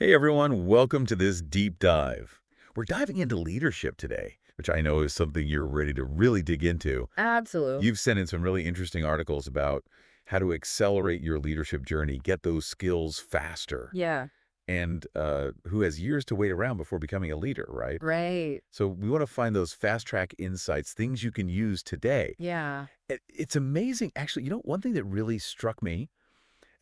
Hey everyone, welcome to this deep dive. We're diving into leadership today, which I know is something you're ready to really dig into. Absolute. You've sent in some really interesting articles about how to accelerate your leadership journey, get those skills faster, Yeah. and who has years to wait around before becoming a leader, right? Right. So we want to find those fast track insights, things you can use today. Yeah. It's amazing. Actually, one thing that really struck me,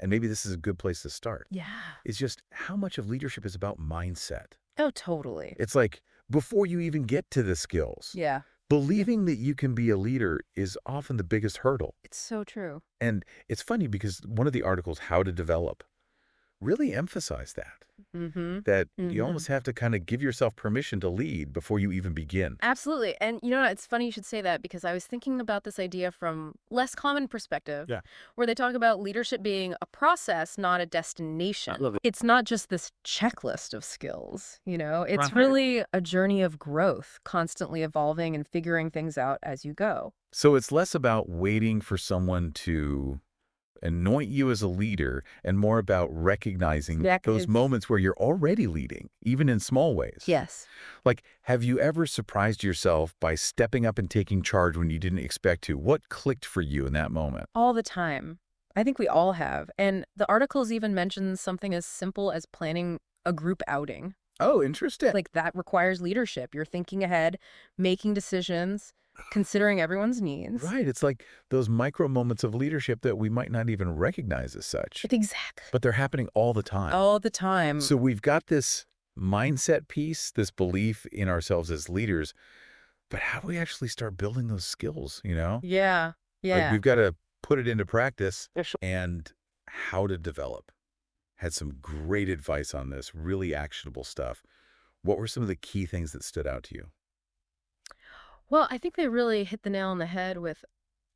and maybe this is a good place to start, Yeah. is just how much of leadership is about mindset. Oh, totally. It's like before you even get to the skills, Yeah. Yeah. believing that you can be a leader is often the biggest hurdle. It's so true. And it's funny because one of the articles, How to Develop, really emphasized Mm-hmm. that you Mm-hmm. almost have to kind of give yourself permission to lead before you even begin. Absolutely. And you know what? It's funny you should say that because I was thinking about this idea from less common perspective, Yeah. where they talk about leadership being a process, not a I destination. love it. It's not just this checklist of skills, it's Right. really a journey of growth, constantly evolving and figuring things out as you go. So it's less about waiting for someone to anoint you as a leader and more about recognizing That those is, moments where you're already leading, even in small ways. yes. Like, have you ever surprised yourself by stepping up and taking charge when you didn't expect to? What clicked for you in that moment? All the time. I think we all have. And the articles even mention something as simple as planning a group outing. Oh, interesting. Like that requires leadership. You're thinking ahead, making decisions, considering everyone's needs. Right. It's like those micro moments of leadership that we might not even recognize as such, Exactly. but they're happening all the time. All the time. So we've got this mindset piece, this belief in ourselves as leaders, but how do we actually start building those skills? Yeah. Like Yeah. we've got to put it into practice For sure. and how to develop. Had some great advice on this, really actionable stuff. What were some of the key things that stood out to you? Well, I think they really hit the nail on the head with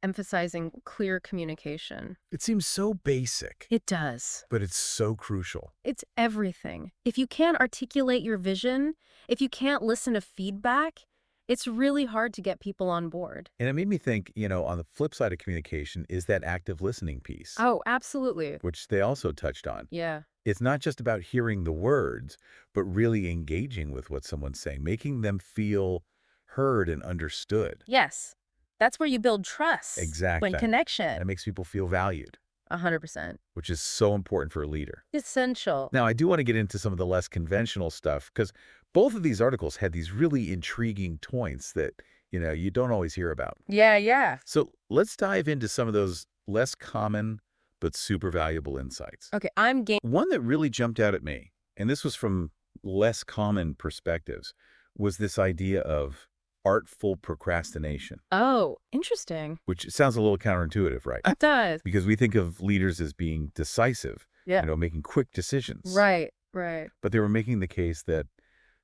emphasizing clear communication. It seems so basic, It does. but it's so crucial. It's everything. If you can't articulate your vision, if you can't listen to feedback, it's really hard to get people on board. And it made me think, on the flip side of communication is that active listening piece, Oh, absolutely. which they also touched on. Yeah. It's not just about hearing the words, but really engaging with what someone's saying, making them feel heard and understood. Yes. That's where you build trust when Exactly. And it connection. makes people feel valued, 100%. which is so important for a leader. Essential. Now, I do want to get into some of the less conventional stuff because both of these articles had these really intriguing points that, you don't always hear about. Yeah, yeah. So let's dive into some of those less common but super valuable insights. Okay, I'm game. One that really jumped out at me, and this was from less common perspectives, was this idea of artful procrastination, Oh, interesting. which sounds a little counterintuitive, right? It does. Because we think of leaders as being decisive, Yeah. making quick decisions. Right, right. But they were making the case that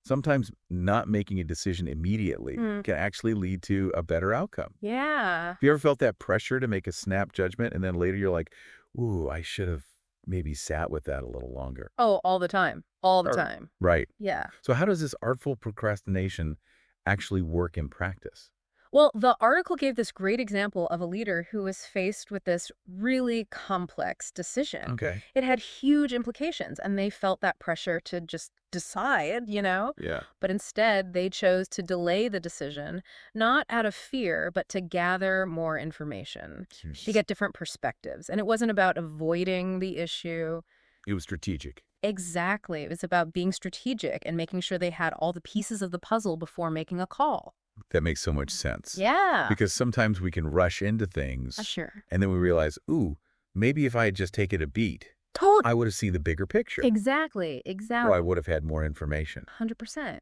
sometimes not making a decision immediately Hmm. can actually lead to a better outcome. Yeah. Have you ever felt that pressure to make a snap judgment and then later you're like, ooh, I should have maybe sat with that a little longer? Oh, all the time. All the Or- time. Right. Yeah. So how does this artful procrastination actually work in practice? Well, the article gave this great example of a leader who was faced with this really complex decision. Okay. It had huge implications, and they felt that pressure to just decide. Yeah. But instead, they chose to delay the decision, not out of fear, but to gather more information, to get different perspectives. And it wasn't about avoiding the issue. It was strategic. Exactly. It was about being strategic and making sure they had all the pieces of the puzzle before making a call. That makes so much sense. Yeah. Because sometimes we can rush into things Sure. and then we realize, ooh, maybe if I had just taken a beat, Totally. I would have seen the bigger picture. Exactly. Or I Exactly. would have had more information. 100%.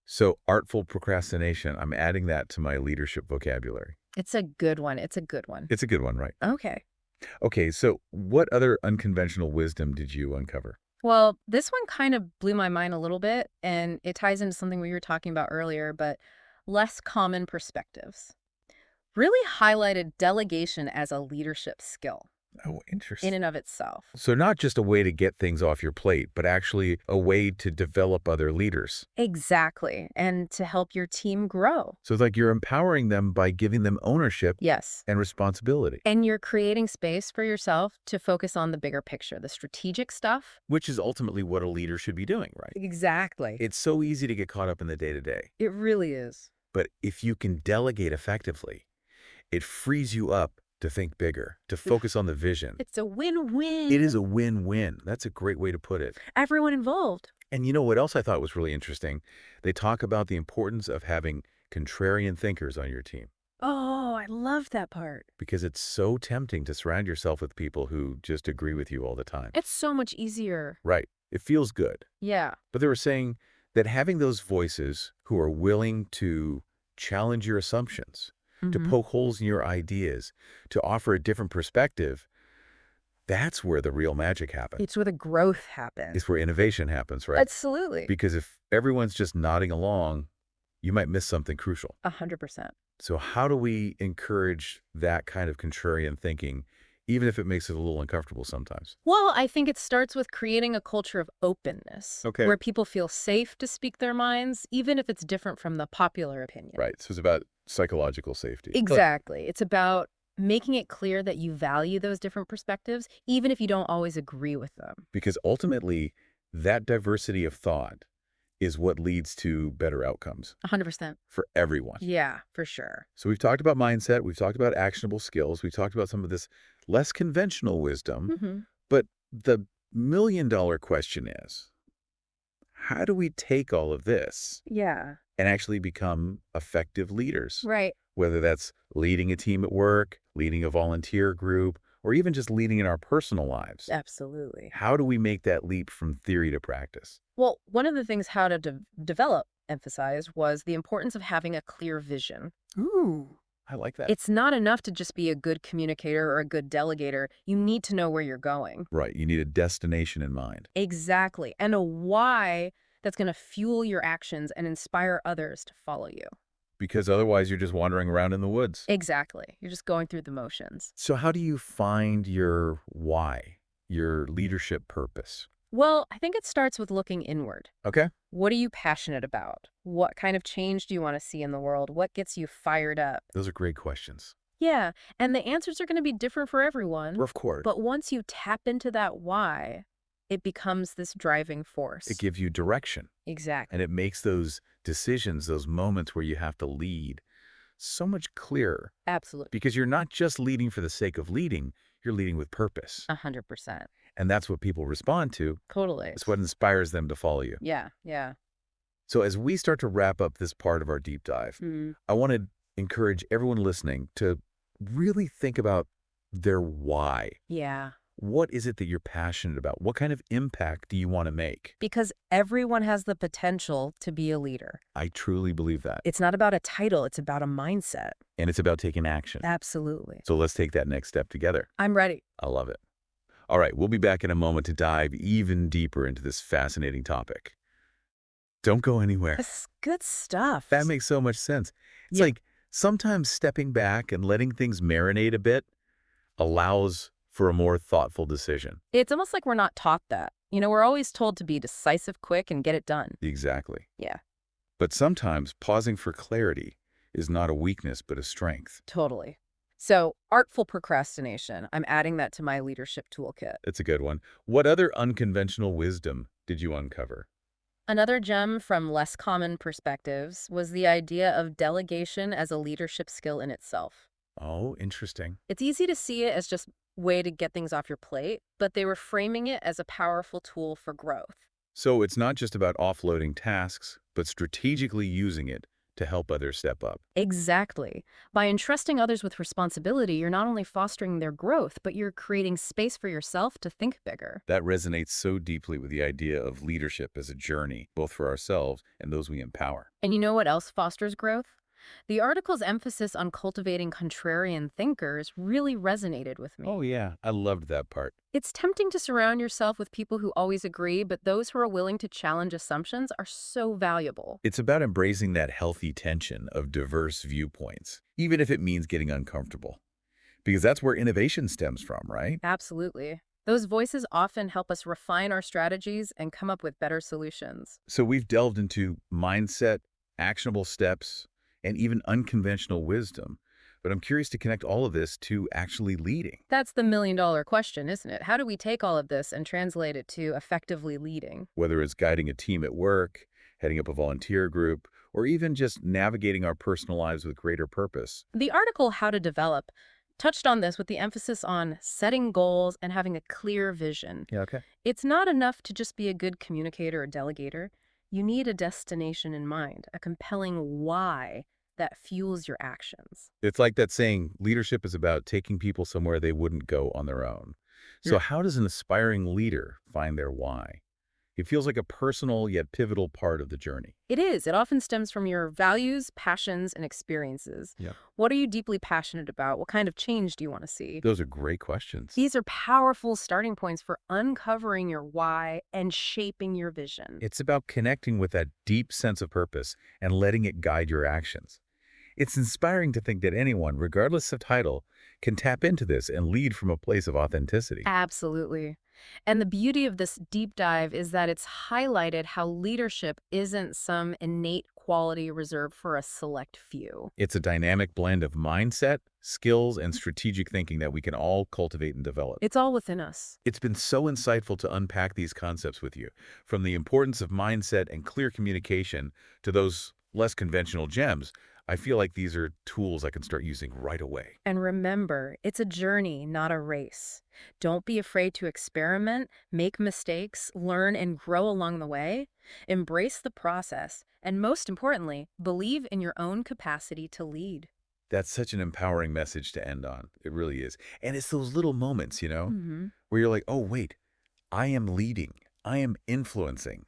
So artful procrastination, I'm adding that to my leadership vocabulary. It's a good one. It's a good one. It's a good one, right? Okay. Okay, so what other unconventional wisdom did you uncover? Well, this one kind of blew my mind a little bit, and it ties into something we were talking about earlier, but less common perspectives. Really highlighted delegation as a leadership skill. Oh, in interesting. and of itself. So not just a way to get things off your plate, but actually a way to develop other leaders. Exactly. And to help your team grow. So it's like you're empowering them by giving them ownership Yes. and responsibility, And you're creating space for yourself to focus on the bigger picture, the strategic stuff. which is ultimately what a leader should be doing, right? Exactly. It's so easy to get caught up in the day-to-day. It really is. But if you can delegate effectively, it frees you up to think bigger, to focus on the vision. It's a win-win. It is a win-win. That's a great way to put it. Everyone involved. And you know what else I thought was really interesting? They talk about the importance of having contrarian thinkers on your team Oh, I love that part. because it's so tempting to surround yourself with people who just agree with you all the time. It's so much easier. Right. It feels good. Yeah. But they were saying that having those voices who are willing to challenge your assumptions, to Mhm. poke holes in your ideas, to offer a different perspective, that's where the real magic happens. It's where the growth happens. It's where innovation happens, right? Absolutely. Because if everyone's just nodding along, you might miss something crucial. 100%. So how do we encourage that kind of contrarian thinking, even if it makes it a little uncomfortable sometimes? Well, I think it starts with creating a culture of openness. Okay. Where people feel safe to speak their minds, even if it's different from the popular opinion. Right. So it's about psychological safety. Exactly. It's about making it clear that you value those different perspectives, even if you don't always agree with them. Because ultimately, that diversity of thought is what leads to better outcomes 100%. for everyone. Yeah, for sure. So we've talked about mindset, we've talked about actionable skills, we've talked about some of this less conventional wisdom, Hmm. but the million-dollar question is, how do we take all of this Yeah. and actually become effective leaders? Right. Whether that's leading a team at work, leading a volunteer group, or even just leading in our personal lives. Absolutely. How do we make that leap from theory to practice? Well, one of the things how to develop emphasized was the importance of having a clear vision. Ooh, I like that. It's not enough to just be a good communicator or a good delegator. You need to know where you're going. Right. You need a destination in mind. Exactly. And a why that's going to fuel your actions and inspire others to follow you. Because otherwise you're just wandering around in the woods. Exactly. You're just going through the motions. So how do you find your why, your leadership purpose? Well, I think it starts with looking inward. Okay. What are you passionate about? What kind of change do you want to see in the world? What gets you fired up? Those are great questions. Yeah, and the answers are going to be different for everyone. Of course. But once you tap into that why, it becomes this driving force. It gives you direction, Exactly. and it makes those decisions, those moments where you have to lead, so much clearer. Absolutely. Because you're not just leading for the sake of leading, you're leading with purpose. 100%. And that's what people respond to. Totally. It's what inspires them to follow you. Yeah, yeah. So as we start to wrap up this part of our deep dive, Mm. I want to encourage everyone listening to really think about their why. Yeah. What is it that you're passionate about? What kind of impact do you want to make? Because everyone has the potential to be a leader. I truly believe that. It's not about a title, it's about a mindset. And it's about taking action. Absolutely. So let's take that next step together. I'm ready. I love it. All right, we'll be back in a moment to dive even deeper into this fascinating topic. Don't go anywhere. That's good stuff. That makes so much sense. It's Yeah. like sometimes stepping back and letting things marinate a bit allows for a more thoughtful decision. It's almost like we're not taught that. We're always told to be decisive, quick, and get it done. Exactly. Yeah, But sometimes pausing for clarity is not a weakness, but a strength. totally. So, artful procrastination. I'm adding that to my leadership toolkit. That's a good one. What other unconventional wisdom did you uncover? Another gem from less common perspectives was the idea of delegation as a leadership skill in itself. Oh, interesting. It's easy to see it as just a way to get things off your plate, but they were framing it as a powerful tool for growth. So it's not just about offloading tasks, but strategically using it to help others step up. Exactly. By entrusting others with responsibility, you're not only fostering their growth, but you're creating space for yourself to think bigger. That resonates so deeply with the idea of leadership as a journey, both for ourselves and those we empower. And you know what else fosters growth? The article's emphasis on cultivating contrarian thinkers really resonated with me. Oh, yeah. I loved that part. It's tempting to surround yourself with people who always agree, but those who are willing to challenge assumptions are so valuable. It's about embracing that healthy tension of diverse viewpoints, even if it means getting uncomfortable. Because that's where innovation stems from, right? Absolutely. Those voices often help us refine our strategies and come up with better solutions. So we've delved into mindset, actionable steps, and even unconventional wisdom. But I'm curious to connect all of this to actually leading. That's the million-dollar question, isn't it? How do we take all of this and translate it to effectively leading? Whether it's guiding a team at work, heading up a volunteer group, or even just navigating our personal lives with greater purpose. The article How to Develop touched on this with the emphasis on setting goals and having a clear vision. Yeah, okay. It's not enough to just be a good communicator or delegator. You need a destination in mind, a compelling why that fuels your actions. It's like that saying, leadership is about taking people somewhere they wouldn't go on their own. So how does an aspiring leader find their why? It feels like a personal yet pivotal part of the journey. It is. It often stems from your values, passions, and experiences. Yeah. What are you deeply passionate about? What kind of change do you want to see? Those are great questions. These are powerful starting points for uncovering your why and shaping your vision. It's about connecting with that deep sense of purpose and letting it guide your actions. It's inspiring to think that anyone, regardless of title, can tap into this and lead from a place of authenticity. Absolutely. And the beauty of this deep dive is that it's highlighted how leadership isn't some innate quality reserved for a select few. It's a dynamic blend of mindset, skills, and strategic thinking that we can all cultivate and develop. It's all within us. It's been so insightful to unpack these concepts with you, from the importance of mindset and clear communication to those less conventional gems. I feel like these are tools I can start using right away. And remember, it's a journey, not a race. Don't be afraid to experiment, make mistakes, learn and grow along the way. Embrace the process, and most importantly, believe in your own capacity to lead. That's such an empowering message to end on. It really is. And it's those little moments, Hmm. where you're like, oh, wait, I am leading. I am influencing,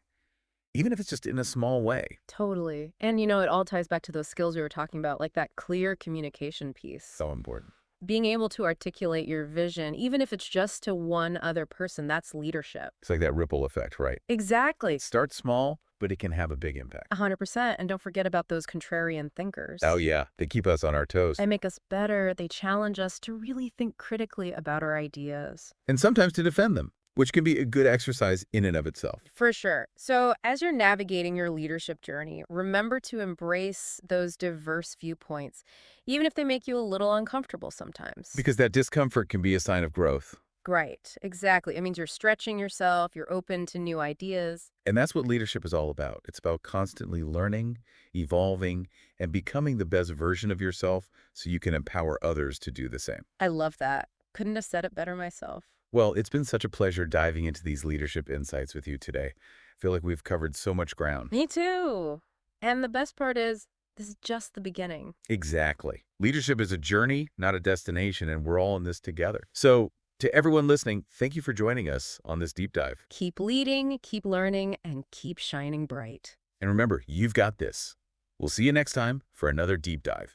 even if it's just in a small way. Totally. And it all ties back to those skills we were talking about, like that clear communication piece. So important. Being able to articulate your vision, even if it's just to one other person, that's leadership. It's like that ripple effect, right? Exactly. Start small, but it can have a big impact. 100%. And don't forget about those contrarian thinkers. Oh, yeah. They keep us on our toes. They make us better. They challenge us to really think critically about our ideas. And sometimes to defend them, which can be a good exercise in and of itself. For sure. So as you're navigating your leadership journey, remember to embrace those diverse viewpoints, even if they make you a little uncomfortable sometimes. Because that discomfort can be a sign of growth. Right. Exactly. It means you're stretching yourself, you're open to new ideas. And that's what leadership is all about. It's about constantly learning, evolving, and becoming the best version of yourself so you can empower others to do the same. I love that. Couldn't have said it better myself. Well, it's been such a pleasure diving into these leadership insights with you today. I feel like we've covered so much ground. Me too. And the best part is, this is just the beginning. Exactly. Leadership is a journey, not a destination, and we're all in this together. So, to everyone listening, thank you for joining us on this deep dive. Keep leading, keep learning, and keep shining bright. And remember, you've got this. We'll see you next time for another deep dive.